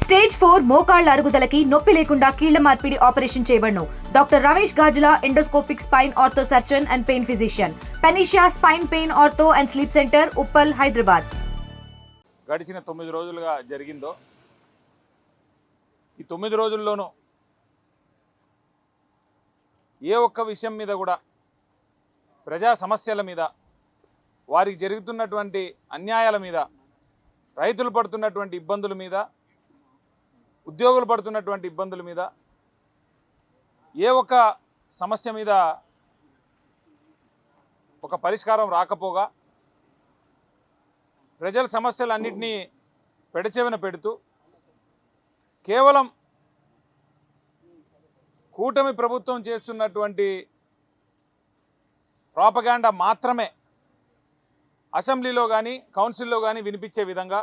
Stage 4 మోకాళ్ల అరుగుదలకి నొప్పి లేకుండా కీళ్ల మార్పిడి ఆపరేషన్ చేయబడును. Doctor Ramesh Gajula, endoscopic spine ortho surgeon and pain physician, పెనిషియా spine pain ortho and sleep centre, Uppal, Hyderabad. గడిచిన 9 రోజులుగా జరిగిందో ఈ 9 రోజుల్లోనూ ఏ ఒక్క విషయం మీద కూడా, ప్రజా సమస్యల మీద, వారికి జరుగుతున్నటువంటి అన్యాయాల మీద, రైతులు పడుతున్నటువంటి ఇబ్బందుల మీద, ఉద్యోగులు పడుతున్నటువంటి ఇబ్బందుల మీద, ఏ ఒక్క సమస్య మీద ఒక పరిష్కారం రాకపోగా ప్రజల సమస్యలన్నింటినీ పెడచెవిన పెడుతూ కేవలం కూటమి ప్రభుత్వం చేస్తున్నటువంటి ప్రాపగాండా మాత్రమే అసెంబ్లీలో కానీ కౌన్సిల్లో కానీ వినిపించే విధంగా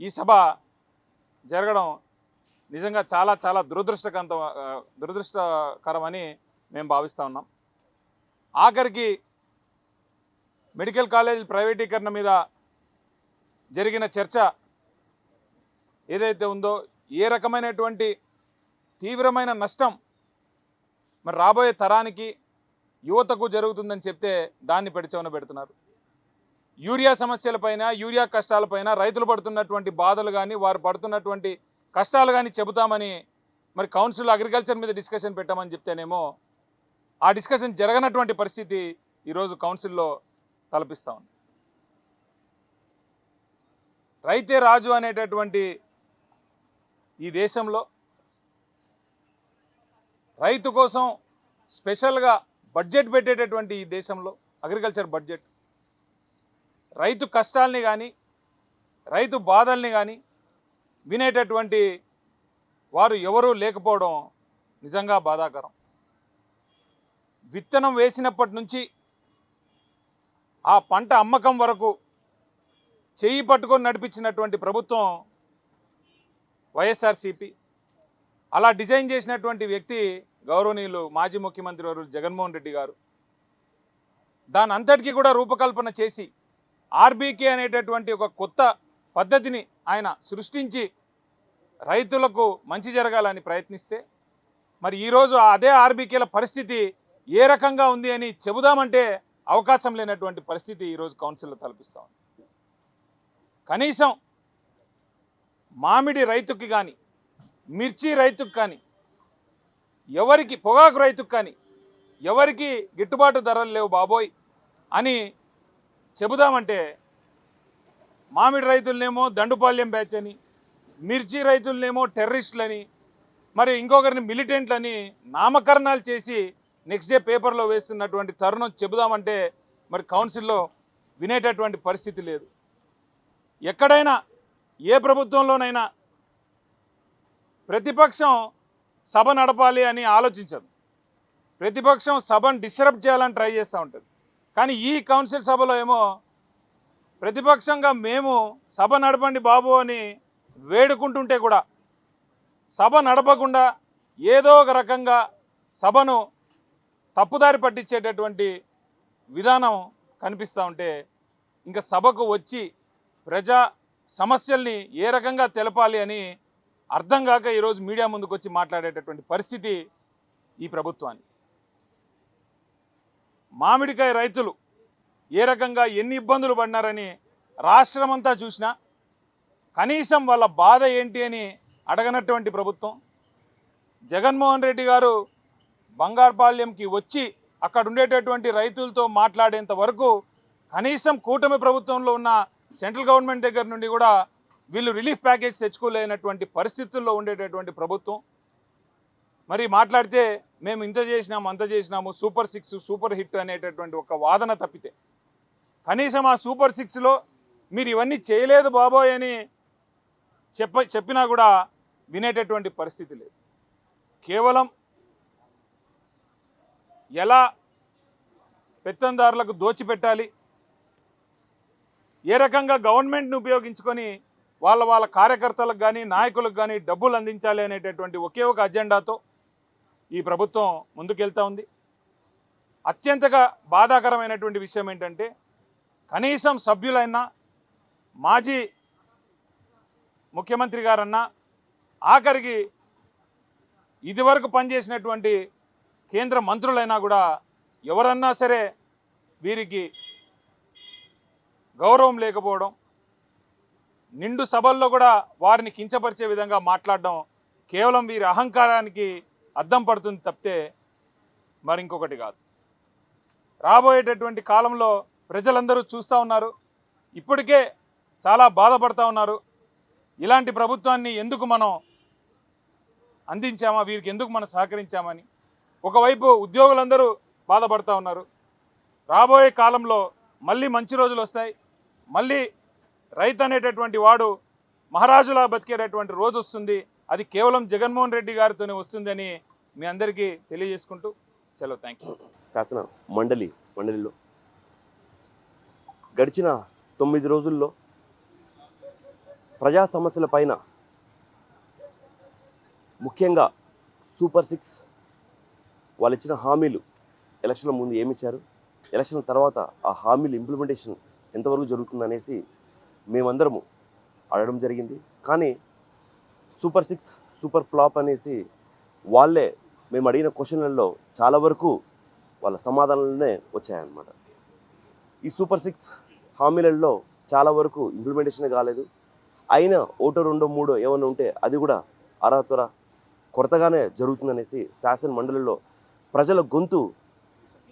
ఈ సభ జరగడం నిజంగా చాలా చాలా దురదృష్టకరమని మేము భావిస్తూ ఉన్నాం. ఆఖరికి మెడికల్ కాలేజ్ ప్రైవేటీకరణ మీద జరిగిన చర్చ ఏదైతే ఉందో, ఏ రకమైనటువంటి తీవ్రమైన నష్టం మరి రాబోయే తరానికి, యువతకు జరుగుతుందని చెప్తే దాన్ని పెడచెవిన పెడుతున్నారు. యూరియా సమస్యలపైన, యూరియా కష్టాలపైన, రైతులు పడుతున్నటువంటి బాధలు కానీ, వారు పడుతున్నటువంటి కష్టాలు కానీ చెబుతామని మరి కౌన్సిల్ అగ్రికల్చర్ మీద డిస్కషన్ పెట్టామని చెప్తేనేమో ఆ డిస్కషన్ జరగనటువంటి పరిస్థితి ఈరోజు కౌన్సిల్లో కల్పిస్తూ ఉంది. రైతే రాజు అనేటటువంటి ఈ దేశంలో రైతు కోసం స్పెషల్గా బడ్జెట్ పెట్టేటటువంటి ఈ దేశంలో అగ్రికల్చర్ బడ్జెట్ రైతు కష్టాలని కానీ, రైతు బాధల్ని కానీ వినేటటువంటి వారు ఎవరూ లేకపోవడం నిజంగా బాధాకరం. విత్తనం వేసినప్పటి నుంచి ఆ పంట అమ్మకం వరకు చెయ్యి పట్టుకొని నడిపించినటువంటి ప్రభుత్వం వైఎస్ఆర్సీపీ. అలా డిజైన్ చేసినటువంటి వ్యక్తి గౌరవనీయులు మాజీ ముఖ్యమంత్రి వారు జగన్మోహన్ రెడ్డి గారు. దాని అంతటికీ కూడా రూపకల్పన చేసి ఆర్బీకే అనేటటువంటి ఒక కొత్త పద్ధతిని ఆయన సృష్టించి రైతులకు మంచి జరగాలని ప్రయత్నిస్తే, మరి ఈరోజు అదే ఆర్బీకేల పరిస్థితి ఏ రకంగా ఉంది అని చెబుదామంటే అవకాశం లేనటువంటి పరిస్థితి ఈరోజు కౌన్సిల్లో తలపిస్తూ ఉంది. కనీసం మామిడి రైతుకి కానీ, మిర్చి రైతుకు కానీ, ఎవరికి పొగాకు రైతుకు కానీ ఎవరికి గిట్టుబాటు ధరలు లేవు బాబోయ్ అని చెబుదామంటే మామిడి రైతులనేమో దండుపాల్యం బ్యాచ్ అని, మిర్చి రైతులనేమో టెర్రరిస్టులని, మరి ఇంకొకరిని మిలిటెంట్లని నామకరణాలు చేసి నెక్స్ట్ డే పేపర్లో వేస్తున్నటువంటి తరుణం చెబుదామంటే మరి కౌన్సిల్లో వినేటటువంటి పరిస్థితి లేదు. ఎక్కడైనా ఏ ప్రభుత్వంలోనైనా ప్రతిపక్షం సభ నడపాలి అని ఆలోచించదు. ప్రతిపక్షం సభను డిస్టర్బ్ చేయాలని ట్రై చేస్తూ ఉంటుంది. కానీ ఈ కౌన్సిల్ సభలో ఏమో ప్రతిపక్షంగా మేము సభ నడపండి బాబు అని వేడుకుంటుంటే కూడా సభ నడపకుండా ఏదో ఒక రకంగా సభను తప్పుదారి పట్టించేటటువంటి విధానం కనిపిస్తూ ఉంటే, ఇంకా సభకు వచ్చి ప్రజా సమస్యల్ని ఏ రకంగా తెలపాలి అని అర్థం కాక ఈరోజు మీడియా ముందుకు వచ్చి మాట్లాడేటటువంటి పరిస్థితి ఈ ప్రభుత్వాన్ని. మామిడికాయ రైతులు ఏ రకంగా ఎన్ని ఇబ్బందులు పడినారని రాష్ట్రమంతా చూసినా కనీసం వాళ్ళ బాధ ఏంటి అని అడగనటువంటి ప్రభుత్వం. జగన్మోహన్ రెడ్డి గారు బంగారుపాలెంకి వచ్చి అక్కడ ఉండేటటువంటి రైతులతో మాట్లాడేంత వరకు కనీసం కూటమి ప్రభుత్వంలో ఉన్న సెంట్రల్ గవర్నమెంట్ దగ్గర నుండి కూడా వీళ్ళు రిలీఫ్ ప్యాకేజ్ తెచ్చుకోలేనటువంటి పరిస్థితుల్లో ఉండేటటువంటి ప్రభుత్వం. మరి మాట్లాడితే మేము ఇంత చేసినాము, అంత చేసినాము, సూపర్ 6 సూపర్ హిట్ అనేటటువంటి ఒక వాదన తప్పితే కనీసం ఆ సూపర్ 6లో మీరు ఇవన్నీ చేయలేదు బాబోయ్ అని చెప్పినా కూడా వినేటటువంటి పరిస్థితి లేదు. కేవలం ఎలా పెత్తందారులకు దోచిపెట్టాలి, ఏ రకంగా గవర్నమెంట్ని ఉపయోగించుకొని వాళ్ళ కార్యకర్తలకు కానీ, నాయకులకు కానీ డబ్బులు అందించాలి అనేటటువంటి ఒకే ఒక అజెండాతో ఈ ప్రభుత్వం ముందుకెళ్తూ ఉంది. అత్యంతగా బాధాకరమైనటువంటి విషయం ఏంటంటే, కనీసం సభ్యులైనా, మాజీ ముఖ్యమంత్రి గారన్నా, ఆఖరికి ఇదివరకు పనిచేసినటువంటి కేంద్ర మంత్రులైనా కూడా ఎవరన్నా సరే వీరికి గౌరవం లేకపోవడం, నిండు సభల్లో కూడా వారిని కించపరిచే విధంగా మాట్లాడడం కేవలం వీరి అహంకారానికి అద్దం పడుతుంది తప్పితే మరింకొకటి కాదు. రాబోయేటటువంటి కాలంలో ప్రజలందరూ చూస్తూ ఉన్నారు, ఇప్పటికే చాలా బాధపడుతూ ఉన్నారు. ఇలాంటి ప్రభుత్వాన్ని ఎందుకు మనం అందించామా, వీరికి ఎందుకు మనం సహకరించామని. ఒకవైపు ఉద్యోగులందరూ బాధపడుతూ ఉన్నారు. రాబోయే కాలంలో మళ్ళీ మంచి రోజులు వస్తాయి, మళ్ళీ రైతు అనేటటువంటి వాడు మహారాజులా బతికేటటువంటి రోజు వస్తుంది. అది కేవలం జగన్మోహన్ రెడ్డి గారితోనే వస్తుందని మీ అందరికీ తెలియజేసుకుంటూ సెలవు. Thank you. శాసన మండలిలో గడిచిన 9 రోజుల్లో ప్రజా సమస్యల పైన ముఖ్యంగా సూపర్ 6 వాళ్ళు ఇచ్చిన హామీలు ఎలక్షన్ల ముందు ఏమిచ్చారు, ఎలక్షన్ తర్వాత ఆ హామీలు ఇంప్లిమెంటేషన్ ఎంతవరకు జరుగుతుందనేసి మేమందరము అడగడం జరిగింది. కానీ సూపర్ 6 సూపర్ ఫ్లాప్ అనేసి వాళ్ళే మేము అడిగిన క్వశ్చన్లలో చాలా వరకు వాళ్ళ సమాధానాలనే వచ్చాయన్నమాట. ఈ సూపర్ 6 హామీలలో చాలా వరకు ఇంప్లిమెంటేషన్ కాలేదు. అయినా ఒకటో రెండో మూడో ఏమైనా ఉంటే అది కూడా అరాతుర కొరతగానే జరుగుతుందనేసి శాసన మండలిలో ప్రజల గొంతు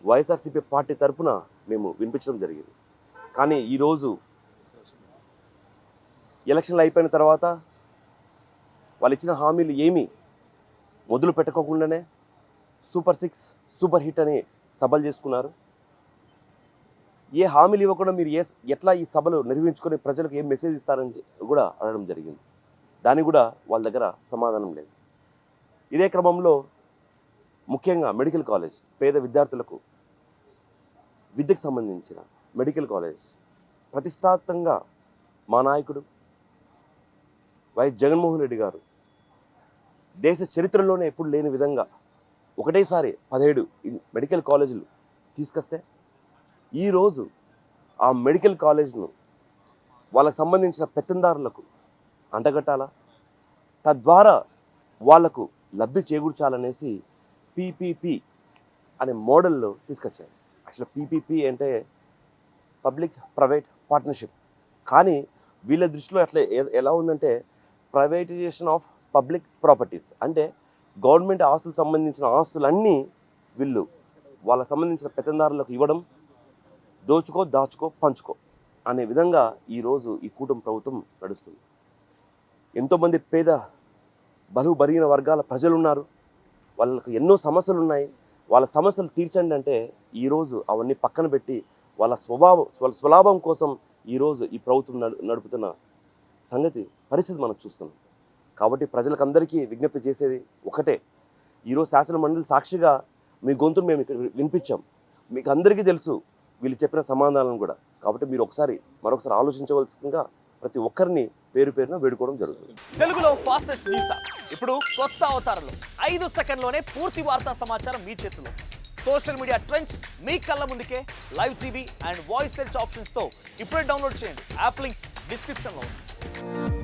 వైఎస్ఆర్సీపీ పార్టీ తరఫున మేము వినిపించడం జరిగింది. కానీ ఈరోజు ఎలక్షన్లు అయిపోయిన తర్వాత వాళ్ళు ఇచ్చిన హామీలు ఏమీ మొదలు పెట్టుకోకుండానే సూపర్ 6 సూపర్ హిట్ అని సభలు చేసుకున్నారు. ఏ హామీలు ఇవ్వకుండా మీరు ఎట్లా ఈ సభలు నిర్వహించుకొని ప్రజలకు ఏం మెసేజ్ ఇస్తారని కూడా అడగడం జరిగింది. దానికి కూడా వాళ్ళ దగ్గర సమాధానం లేదు. ఇదే క్రమంలో ముఖ్యంగా మెడికల్ కాలేజ్, పేద విద్యార్థులకు విద్యకు సంబంధించిన మెడికల్ కాలేజ్ ప్రతిష్టాత్మకంగా మా నాయకుడు వైఎస్ జగన్మోహన్ రెడ్డి గారు దేశ చరిత్రలోనే ఎప్పుడు లేని విధంగా ఒకటేసారి 17 మెడికల్ కాలేజీలు తీసుకొస్తే ఈరోజు ఆ మెడికల్ కాలేజ్ను వాళ్ళకు సంబంధించిన పెత్తందారులకు అంటగట్టాలా, తద్వారా వాళ్లకు లబ్ధి చేకూర్చాలనేసి పీపీపీ అనే మోడల్లో తీసుకొచ్చారు. యాక్చువల్ పీపీపీ అంటే పబ్లిక్ ప్రైవేట్ పార్ట్నర్షిప్. కానీ వీళ్ళ దృష్టిలో అట్లా ఎలా ఉందంటే ప్రైవేటైజేషన్ ఆఫ్ పబ్లిక్ ప్రాపర్టీస్, అంటే గవర్నమెంట్ ఆస్తులకు సంబంధించిన ఆస్తులన్నీ వీళ్ళు వాళ్ళకు సంబంధించిన పెత్తందారులకు ఇవ్వడం, దాచుకో పంచుకో అనే విధంగా ఈరోజు ఈ కూటమి ప్రభుత్వం నడుస్తుంది. ఎంతోమంది పేద బలహీన వర్గాల ప్రజలు ఉన్నారు, వాళ్ళకు ఎన్నో సమస్యలు ఉన్నాయి. వాళ్ళ సమస్యలు తీర్చండి అంటే ఈరోజు అవన్నీ పక్కన పెట్టి వాళ్ళ స్వలాభం కోసం ఈరోజు ఈ ప్రభుత్వం నడుపుతున్న పరిస్థితి మనం చూస్తున్నాం. కాబట్టి ప్రజలకందరికీ విజ్ఞప్తి చేసేది ఒకటే, ఈరోజు శాసన మండలి సాక్షిగా మీ గొంతును మేము ఇక్కడ వినిపించాం. మీకు అందరికీ తెలుసు వీళ్ళు చెప్పిన సమాధానం కూడా. కాబట్టి మీరు మరొకసారి ఆలోచించవలసిందిగా ప్రతి ఒక్కరిని పేరు పేరున వేడుకోవడం జరుగుతుంది. తెలుగులో ఫాస్టెస్ట్ న్యూస్ ఇప్పుడు కొత్త అవతారంలో 5 సెకండ్లోనే పూర్తి వార్తా సమాచారం మీ చేతిలో. సోషల్ మీడియా ట్రెండ్స్ మీ కళ్ళ ముందుకే live TV and voice search ఆప్షన్స్తో ఇప్పుడే డౌన్లోడ్ చేయండి. యాప్ లింక్ డిస్క్రిప్షన్లో ఉంది.